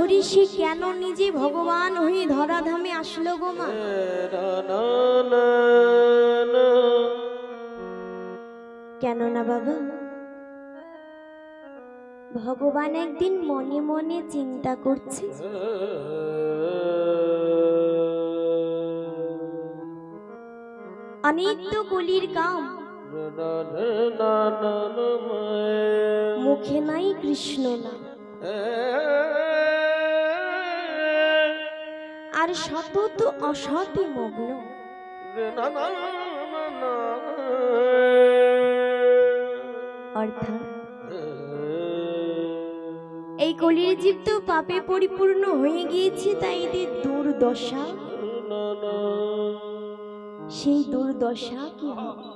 ধরি সে কেন নিজে ভগবান হয়ে ধরাধামে আসলো গো মা? কেন না বাবা, ভগবান একদিন মনে মনে চিন্তা করছে, অনেক তো কলির কাম, মুখে নাই কৃষ্ণ নাম, আর শত তো অসতে মগ্ন। অর্থাৎ এই কলির জীব তো পাপে পরিপূর্ণ হয়ে গিয়েছে, তাই এদের দুর্দশা। সেই দুর্দশা কি হবে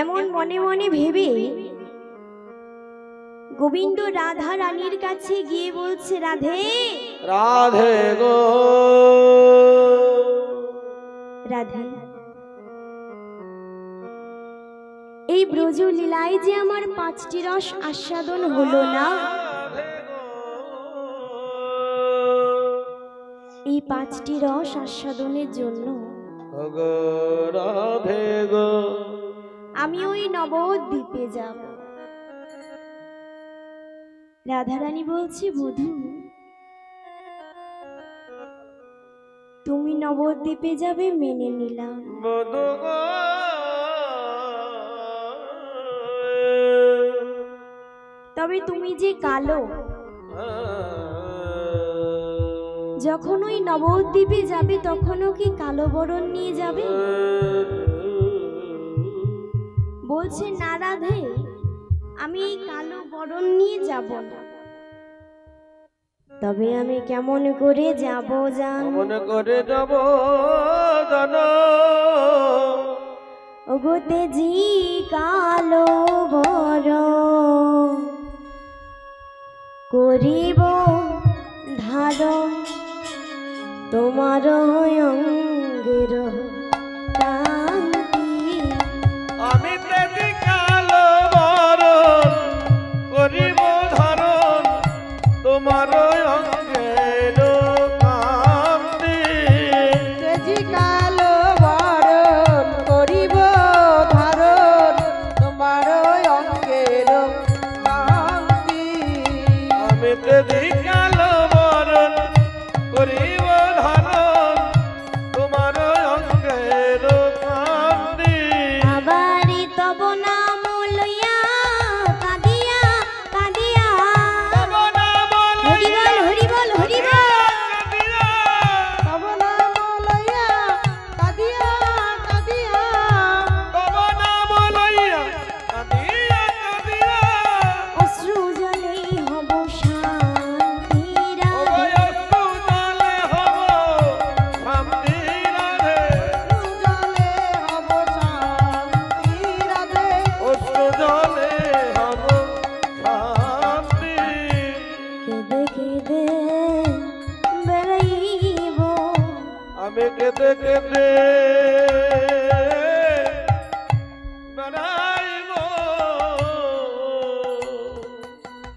এমন মনে মনে ভেবে গোবিন্দ রাধা রানীর কাছে গিয়ে বলছে, রাধে রাধে গো রাধে, এই ব্রজ লীলায় যে আমার 5টি রস আস্বাদন হলো না, এই 5টি রস আস্বাদনের জন্য রাধে গো আমি ওই নবদ্বীপে যাব। রাধারানী বলছে, বধূ তুমি নবদ্বীপে যাবে মেনে নিলাম, বধু গো তবে তুমি যে কালো, যখন ওই নবদ্বীপে যাবে তখনও কি কালো বরণ নিয়ে যাবে? বলছে, না রাধে, আমি এই কালো বরণ নিয়ে যাব না, তবে আমি কেমন করে যাব জান? কেমন করে যাব জানো? ওগোতে জি কালো বরণ করিব ধারণ, তোমার অঙ্গের কান্তি। আমি তেজি কালো বরণ করিব ধারণ, তোমার অঙ্গের কান্তি। তেজি কালো বরণ করিব ধারণ, তোমার অঙ্গের কান্তি। আমি তেজি কালো বরণ করিব ধারণ, তোমার অঙ্গের কান্তি। আবারি তব নাম লইয়া কাঁদিয়া কাঁদিয়া, তব নাম লইয়া হরি বল হরি বল হরি বল, কাঁদিয়া, তব নাম লইয়া কাঁদিয়া কাঁদিয়া, তব নাম লইয়া কাঁদিয়া কাঁদিয়া। অশ্রু জলে হব শান্তি রাধে, অবয়স্ত জলে হব শান্তি রাধে, জলে হব শান্তি রাধে। অশ্রু জলে হব শান্তি। কেঁদে কেঁদে বেড়াইব, আমি কেঁদে কেঁদে বেড়াইব,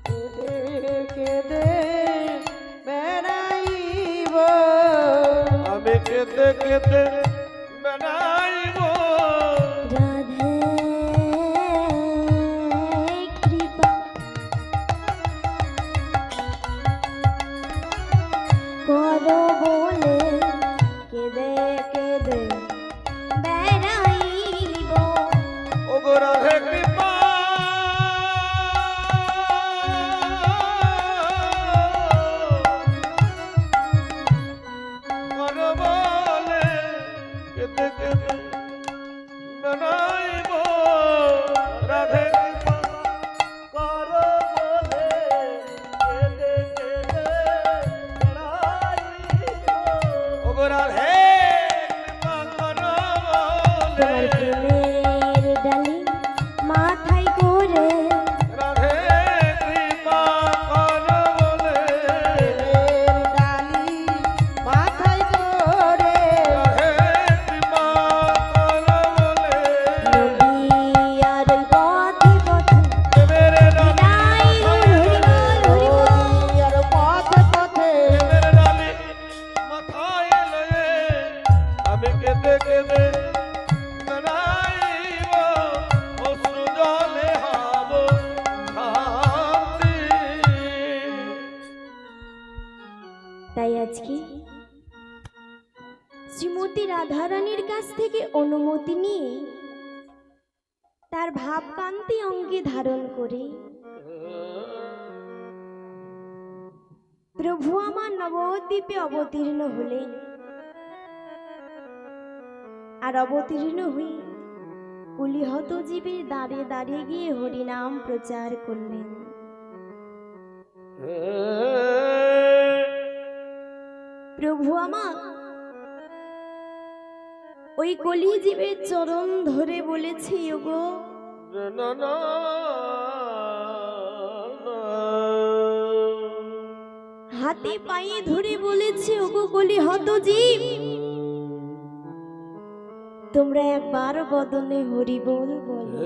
কেঁদে কেঁদে বেড়াইব, আমি কেঁদে কেঁদে বেড়াইব। রাধে কৃপা করো বলে কেঁদে কেঁদে বেড়াইব, ওগো রাধে কৃপা কর বলে তাই আজকে শ্রীমতী রাধারানীর কাছ থেকে অনুমতি নিয়ে তার ভাবকান্তি অঙ্গে ধারণ করে প্রভু আমার নবদ্বীপে অবতীর্ণ হলেন। আর অবতীর্ণ হয়ে কুলিহত জীবের দ্বারে দাঁড়িয়ে গিয়ে হরিনাম প্রচার করলেন। প্রভু আমার ওই কলি জীবের চরণ ধরে বলেছে, ওগো না না হাতে পায়ে ধরে বলেছে, ওগো কলিহত জীব, তোমরা একবার বদনে হরি বল বলো।